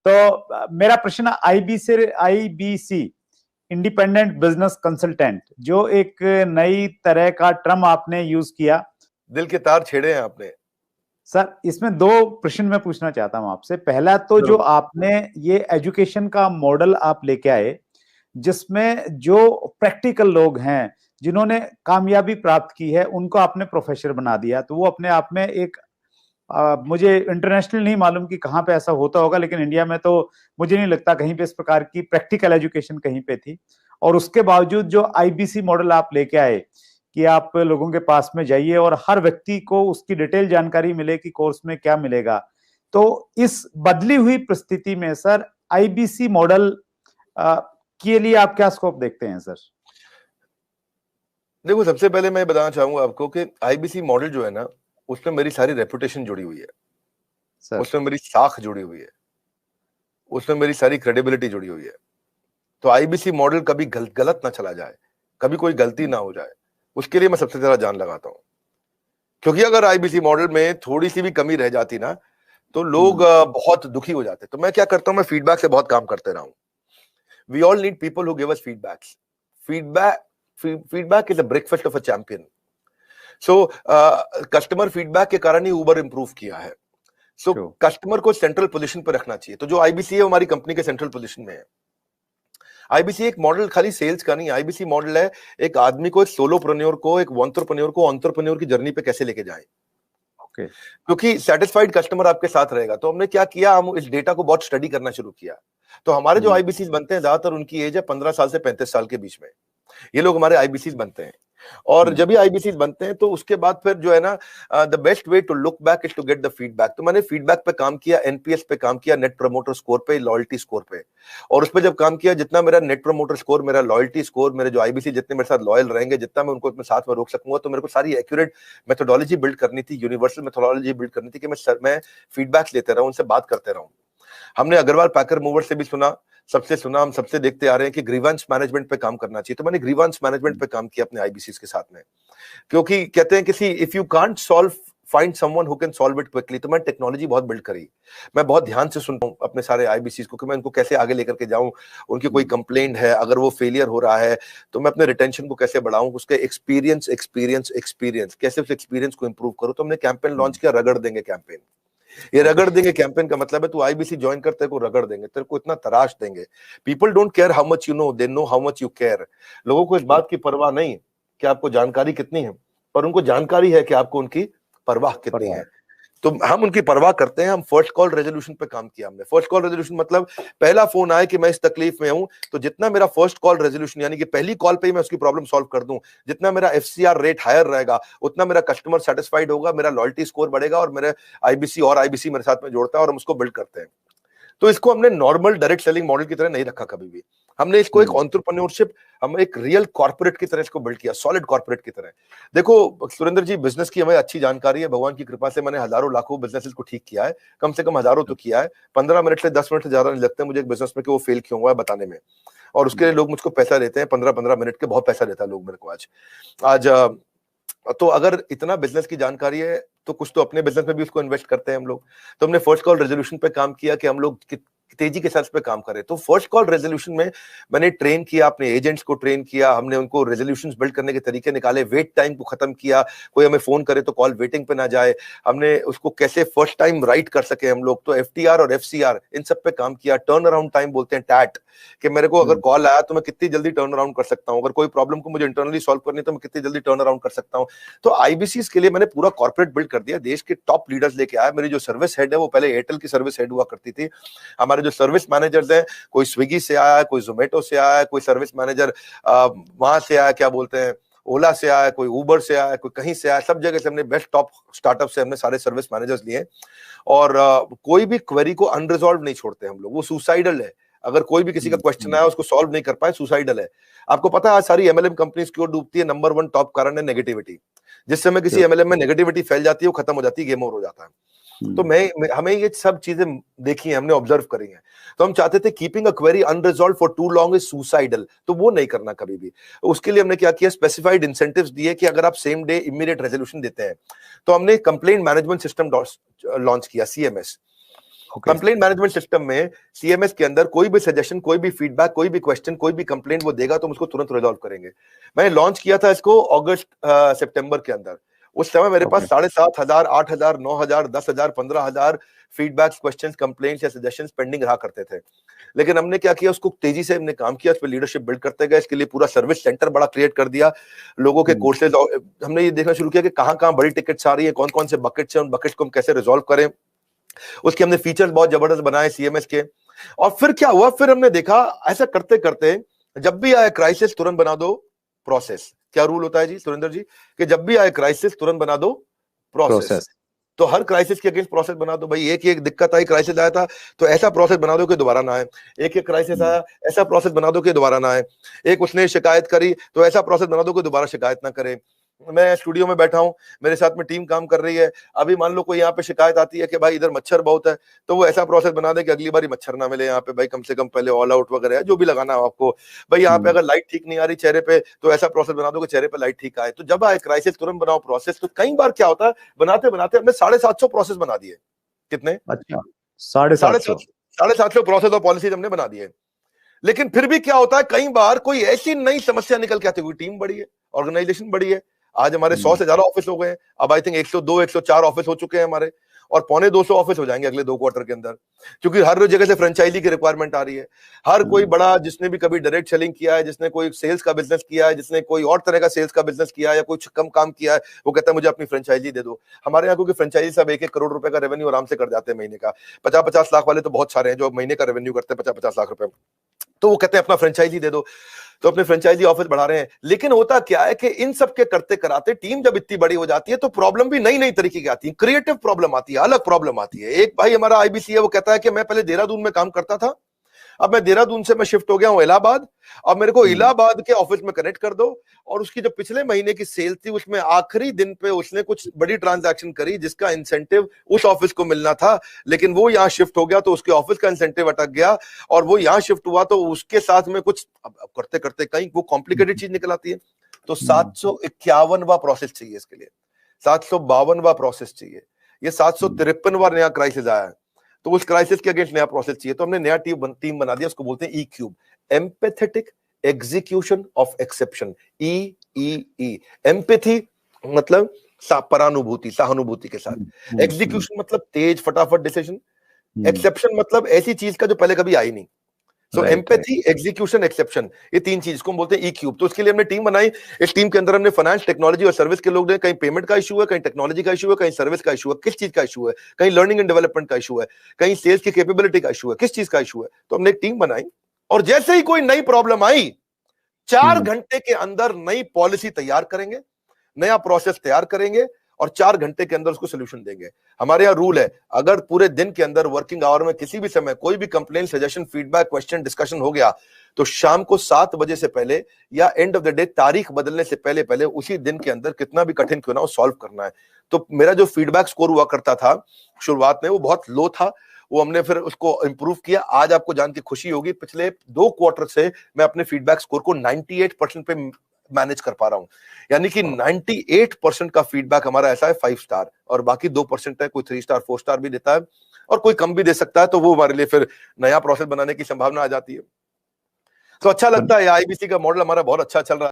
तो मेरा प्रश्न आईबीसी इंडिपेंडेंट बिजनेस कंसल्टेंट, जो एक नई तरह का टर्म आपने यूज किया, दिल के तार छेड़े हैं आपने सर। इसमें दो प्रश्न मैं पूछना चाहता हूं आपसे। पहला तो जो आपने ये एजुकेशन का मॉडल आप लेके आए, जिसमें जो प्रैक्टिकल लोग हैं जिन्होंने कामयाबी प्राप्त की है उनको आपने प्रोफेसर बना दिया, तो वो अपने आप में एक मुझे इंटरनेशनल नहीं मालूम कि कहाँ पे ऐसा होता होगा, लेकिन इंडिया में तो मुझे नहीं लगता कहीं पे इस प्रकार की प्रैक्टिकल एजुकेशन कहीं पे थी। और उसके बावजूद जो आईबीसी मॉडल आप लेके आए कि आप लोगों के पास में जाइए और हर व्यक्ति को उसकी डिटेल जानकारी मिले कि कोर्स में क्या मिलेगा, तो इस बदली हुई परिस्थिति में सर आईबीसी मॉडल के लिए आप क्या स्कोप देखते हैं सर? देखो, सबसे पहले मैं बताना चाहूंगा आपको कि आईबीसी मॉडल जो है ना, उसमें मेरी सारी रेपुटेशन जुड़ी हुई है सर। उसमें मेरी साख जुड़ी हुई है, उसमें मेरी सारी क्रेडिबिलिटी जुड़ी हुई है। तो आईबीसी मॉडल कभी गलत ना चला जाए, कभी कोई गलती ना हो जाए, उसके लिए मैं सबसे ज्यादा जान लगाता हूं। क्योंकि अगर आईबीसी मॉडल में थोड़ी सी भी कमी रह जाती ना, तो लोग बहुत दुखी हो जाते। तो मैं क्या करता हूं, मैं फीडबैक से बहुत काम करते रहा हूं। We all need people who give us feedbacks. Feedback is a breakfast of a champion. So customer feedback के कारण ही उबर इंप्रूव किया है। सो कस्टमर को सेंट्रल पोजीशन पर रखना चाहिए। तो जो आईबीसी है हमारी कंपनी के सेंट्रल पोजीशन में है। आईबीसी एक मॉडल खाली सेल्स का नहीं, आईबीसी मॉडल है एक आदमी को, एक सोलोप्रेन्योर को, एक एंटरप्रेन्योर को एंटरप्रेन्योर की जर्नी पे कैसे लेके जाए। क्योंकि सेटिस्फाइड कस्टमर आपके साथ रहेगा। तो हमने क्या किया, हम इस डेटा को बहुत स्टडी करना शुरू किया। तो हमारे जो आईबीसी बनते हैं, ज्यादातर उनकी एज है 15 साल से 35 साल के बीच में, ये लोग हमारे आईबीसी बनते हैं। और जब भी आईबीसी बनते हैं तो उसके बाद फिर जो है ना, the best way to look back is to get the feedback. तो मैंने फीडबैक पे काम किया, एनपीएस पे काम किया, नेट प्रमोटर स्कोर पे, लॉयल्टी स्कोर पे। और उस पर जब काम किया, जितना मेरा नेट प्रमोटर स्कोर, मेरा लॉयल्टी स्कोर, मेरे जो आईबीसी जितने मेरे साथ लॉयल रहेंगे, जितना मैं उनको अपने साथ में रोक सकूंगा, तो मेरे को सारी एक्यूरेट मेथोडोलॉजी बिल्ड करनी थी, यूनिवर्सल मेथोडोलॉजी बिल्ड करनी थी कि मैं फीडबैक लेते रहूं, उनसे बात करते रहूं। हमने अग्रवाल पैकर मूवर से भी सुना, हम सबसे देखते आ रहे हैं कि ग्रीवेंस मैनेजमेंट पे काम करना चाहिए। तो मैंने ग्रीवेंस मैनेजमेंट पे काम किया अपने आईबीसी के साथ में। क्योंकि कहते हैं किसी if you can't solve, find someone who can solve it quickly. तो मैंने टेक्नोलॉजी बहुत बिल्ड करी। मैं बहुत ध्यान से सुनता हूं अपने सारे आईबीसी को कि मैं उनको कैसे आगे लेकर के जाऊं। उनकी कोई कंप्लेंट है, अगर वो फेलियर हो रहा है, तो मैं अपने रिटेंशन को कैसे बढ़ाऊं, उसके एक्सपीरियंस कैसे उस एक्सपीरियंस को इंप्रूव करूं। तो हमने कैंपेन लॉन्च किया, रगड़ देंगे कैंपेन। ये रगड़ देंगे कैंपेन का मतलब है तू आईबीसी ज्वाइन कर, तेरे को रगड़ देंगे, तेरे को इतना तराश देंगे। People don't care how much you know, they know how much you care. लोगों को इस बात की परवाह नहीं कि आपको जानकारी कितनी है, पर उनको जानकारी है कि आपको उनकी परवाह कितनी है। तो हम उनकी परवाह करते हैं। हम फर्स्ट कॉल रेजोल्यूशन पे काम किया हमने। फर्स्ट कॉल रेजोल्यूशन मतलब पहला फोन आए कि मैं इस तकलीफ में हूं, तो जितना मेरा फर्स्ट कॉल रेजोल्यूशन यानी कि पहली कॉल पे ही मैं उसकी प्रॉब्लम सॉल्व कर दूं, जितना मेरा एफसीआर रेट हायर रहेगा, उतना मेरा कस्टमर सेटिस्फाइड होगा, मेरा लॉयल्टी स्कोर बढ़ेगा और मेरे आईबीसी मेरे साथ में जोड़ता है और हम उसको बिल्ड करते हैं। तो इसको हमने नॉर्मल डायरेक्ट सेलिंग मॉडल की तरह नहीं रखा कभी भी। हमने इसको एक एंटरप्रेन्योरशिप, हम एक रियल कॉर्पोरेट की तरह इसको बिल्ड किया, सॉलिड कॉर्पोरेट की तरह। देखो सुरेंद्र जी, बिजनेस की हमें अच्छी जानकारी है, भगवान की कृपा से मैंने हजारों लाखों बिजनेसेस को ठीक किया है, कम से कम हजारों तो किया है। 15 मिनट से 10 मिनट से ज्यादा नहीं लगते मुझे एक बिजनेस में कि वो फेल क्यों हुआ है बताने में। और उसके लिए लोग मुझको पैसा देते हैं, 15-15 मिनट के बहुत पैसा देता है लोग मेरे को आज। तो अगर इतना बिजनेस की जानकारी है तो कुछ तो अपने बिजनेस में भी उसको इन्वेस्ट करते हैं हम लोग। तो हमने फर्स्ट कॉल रेजोल्यूशन पे काम किया कि हम लोग तेजी के साथ पे काम करें। तो फर्स्ट कॉल रेजोल्यूशन में मैंने ट्रेन किया, अपने एजेंट्स को ट्रेन किया, हमने उनको रेजोल्यूशंस बिल्ड करने के तरीके निकाले, वेट टाइम को खत्म किया, कोई हमें फोन करे तो कॉल वेटिंग पे ना जाए, हमने उसको कैसे फर्स्ट टाइम राइट कर सके हम लोग। तो एफटीआर और एफसीआर इन सब पे काम किया। टर्न अराउंड टाइम बोलते हैं टैट, कि मेरे को अगर कॉल आया तो मैं कितनी जल्दी टर्न अराउंड कर सकता हूं, अगर कोई प्रॉब्लम को मुझे इंटरनली सॉल्व करनी है तो मैं कितनी जल्दी टर्न अराउंड कर सकता हूं। तो आईबीसी के लिए मैंने पूरा कॉर्पोरेट बिल्ड कर दिया, देश के टॉप लीडर्स लेके आया। मेरी जो सर्विस हेड है वो पहले एयरटेल की सर्विस हेड हुआ करती थी। हमारे जो सर्विस मैनेजर्स हैं, कोई स्विगी से आया, कोई जोमेटो से आया, कोई सर्विस मैनेजर वहां से आया, क्या बोलते हैं, ओला से आया, कोई उबर से आया, कोई कहीं से आया, सब जगह से हमने बेस्ट टॉप स्टार्टअप से हमने सारे सर्विस मैनेजर्स लिए। और कोई भी क्वेरी को अनरिजॉल्व नहीं छोड़ते हम लोग, वो सुसाइडल है। अगर कोई भी किसी का क्वेश्चन आया उसको सॉल्व नहीं कर पाए, सुसाइडल है। आपको पता है आज सारी एमएलएम कंपनीज क्यों डूबती है? नंबर 1 टॉप कारण है नेगेटिविटी। जिस समय किसी एमएलएम में नेगेटिविटी फैल जाती है वो खत्म हो जाती है, गेम ओवर हो जाता है। तो हमें ये सब चीजें देखी है, हमने ऑब्जर्व करी है। तो हम चाहते थे keeping a query unresolved for too long is suicidal, तो वो नहीं करना कभी भी। उसके लिए हमने क्या किया, स्पेसिफाइड इंसेंटिव्स दिए कि अगर आप सेम डे इमीडिएट रेजोल्यूशन देते हैं तो हमने कंप्लेंट मैनेजमेंट सिस्टम लॉन्च किया, सीएमएस। कंप्लेंट मैनेजमेंट सिस्टम में सीएमएस के अंदर कोई भी सजेशन, कोई भी फीडबैक, कोई भी क्वेश्चन, कोई भी कंप्लेंट वो देगा तो हम उसको तुरंत रिजॉल्व करेंगे। मैंने लॉन्च किया था इसको अगस्त सितंबर के अंदर। उस समय मेरे पास 7,500, 8,000, 9,000, 10,000, 15,000 फीडबैक्स, क्वेश्चंस, कंप्लेंट्स या सजेशंस पेंडिंग रहा करते थे। लेकिन हमने क्या किया, उसको तेजी से हमने काम किया, उस पर लीडरशिप बिल्ड करते गए। इसके लिए पूरा सर्विस सेंटर बड़ा क्रिएट कर दिया, लोगों के कोर्सेज, हमने ये देखना शुरू किया कि कहां कहां बड़ी टिकट्स आ रही है, कौन कौन से बकेट्स हैं, उन बकेट्स को हम कैसे रिजॉल्व करें। उसके हमने फीचर्स बहुत जबरदस्त बनाए सीएमएस के। और फिर क्या हुआ, फिर हमने देखा ऐसा करते करते जब भी आए क्राइसिस तुरंत बना दो प्रोसेस। क्या रूल होता है जी सुरेंद्र जी, कि जब भी आए क्राइसिस तुरंत बना दो प्रोसेस। तो हर क्राइसिस के अगेंस्ट प्रोसेस बना दो भाई। एक दिक्कत आई, क्राइसिस आया था तो ऐसा प्रोसेस बना दो कि दोबारा ना आए। एक क्राइसिस आया, ऐसा प्रोसेस बना दो कि दोबारा ना आए। एक उसने शिकायत करी तो ऐसा प्रोसेस बना दो कि दोबारा शिकायत ना करे। मैं स्टूडियो में बैठा हूं, मेरे साथ में टीम काम कर रही है, अभी मान लो कोई यहाँ पे शिकायत आती है कि भाई इधर मच्छर बहुत है, तो वो ऐसा प्रोसेस बना दे कि अगली बार मच्छर ना मिले यहाँ पे भाई, कम से कम पहले ऑल आउट वगैरह है जो भी लगाना हो आपको भाई। यहाँ पे अगर लाइट ठीक नहीं आ रही चेहरे पे तो ऐसा प्रोसेस बना दो कि चेहरे पे लाइट ठीक आए। तो जब आए क्राइसिस तुरंत बनाओ प्रोसेस। तो कई बार क्या होता है, बनाते बनाते हमने 750 प्रोसेस बना दिए। कितने? अच्छा, 750 प्रोसेस और पॉलिसीज हमने बना दिए। लेकिन फिर भी क्या होता है, कई बार कोई ऐसी नई समस्या निकल के आती है, टीम बड़ी है, ऑर्गेनाइजेशन बड़ी है। आज हमारे 100 से ज्यादा ऑफिस हो गए हैं, अब आई थिंक 102, 104 ऑफिस हो चुके हैं हमारे, और 250 ऑफिस हो जाएंगे अगले 2 क्वार्टर के अंदर, क्योंकि हर जगह से फ्रेंचाइजी की रिक्वायरमेंट आ रही है। हर कोई बड़ा, जिसने भी कभी डायरेक्ट सेलिंग किया है, जिसने कोई सेल्स का बिजनेस किया है, जिसने कोई और तरह का सेल्स का बिजनेस किया है या कुछ कम काम किया है, वो कहता है मुझे अपनी फ्रेंचाइजी दे दो। हमारे यहाँ क्योंकि फ्रेंचाइजी सब 1-1 करोड़ रुपए का रेवेन्यू आराम से कर जाते हैं महीने का। 50-50 लाख वाले तो बहुत सारे हैं जो महीने का रेवेन्यू करते हैं 50-50 लाख रुपए, तो वो कहते हैं अपना फ्रेंचाइजी दे दो। तो अपने फ्रेंचाइजी ऑफिस बढ़ा रहे हैं। लेकिन होता क्या है कि इन सब के करते कराते टीम जब इतनी बड़ी हो जाती है तो प्रॉब्लम भी नई नई तरीके की आती है, क्रिएटिव प्रॉब्लम आती है, अलग प्रॉब्लम आती है। एक भाई हमारा आईबीसी है, वो कहता है कि मैं पहले देहरादून में काम करता था, अब मैं देहरादून से मैं शिफ्ट हो गया हूं इलाहाबाद, अब मेरे को इलाहाबाद के ऑफिस में कनेक्ट कर दो। और उसकी जो पिछले महीने की सेल थी उसमें आखिरी दिन पे उसने कुछ बड़ी ट्रांजैक्शन करी जिसका इंसेंटिव उस ऑफिस को मिलना था, लेकिन वो यहाँ शिफ्ट हो गया तो उसके ऑफिस का इंसेंटिव अटक गया, और वो यहाँ शिफ्ट हुआ तो उसके साथ में कुछ अब करते करते कहीं वो कॉम्प्लिकेटेड चीज निकल आती है। तो 751वां प्रोसेस चाहिए इसके लिए, 752वां प्रोसेस चाहिए, ये 753वां नया क्राइसिस आया है, तो उस क्राइसिस के अगेंस्ट नया प्रोसेस चाहिए। तो हमने नया टीम बना दिया, उसको बोलते हैं E cube, empathetic execution of exception. E empathy मतलब परानुभूति, सहानुभूति के साथ। एग्जीक्यूशन मतलब तेज फटाफट डिसीजन। एक्सेप्शन मतलब ऐसी चीज का जो पहले कभी आई नहीं। सो एम्पैथी, एग्जीक्यूशन, एक्सेप्शन, ये 3 चीज को हम बोलते हैं ई क्यूब। तो इसके लिए हमने टीम बनाई। इस टीम के अंदर हमने फाइनेंस, टेक्नोलॉजी और सर्विस के लोग हैं। कहीं पेमेंट का इशू है, कहीं टेक्नोलॉजी का इशू है, कहीं सर्विस का इशू है, किस चीज का इशू है, कहीं लर्निंग एंड डेवलपमेंट का इशू है, कहीं सेल्स की कैपेबिलिटी का इशू है, किस चीज का इशू है। तो हमने एक टीम बनाई, और जैसे ही कोई नई प्रॉब्लम आई 4 घंटे के अंदर नई पॉलिसी तैयार करेंगे, नया प्रोसेस तैयार करेंगे, और 4 घंटे के अंदर उसको सोल्यूशन देंगे। हमारे यहाँ रूल है, अगर पूरे दिन के अंदर वर्किंग आवर में किसी भी समय कोई भी complain, suggestion, feedback, question, discussion हो गया तो शाम को 7 बजे से पहले या एंड ऑफ द डे तारीख बदलने से पहले पहले उसी दिन के अंदर कितना भी कठिन क्यों ना हो सॉल्व करना है। तो मेरा जो फीडबैक स्कोर हुआ करता था शुरुआत में वो बहुत लो था, वो हमने फिर उसको इंप्रूव किया। आज आपको जान के खुशी होगी, पिछले 2 क्वार्टर से मैं अपने फीडबैक स्कोर को 98% पे मैनेज कर पा रहा हूं। यानी कि 98% का फीडबैक हमारा ऐसा है 5 स्टार, और बाकी 2% है, कोई 3 स्टार 4 स्टार भी देता है, और कोई कम भी दे सकता है। तो वो हमारे लिए फिर नया प्रोसेस बनाने की संभावना आ जाती है। तो अच्छा लगता है, आईबीसी का मॉडल हमारा बहुत अच्छा चल रहा है।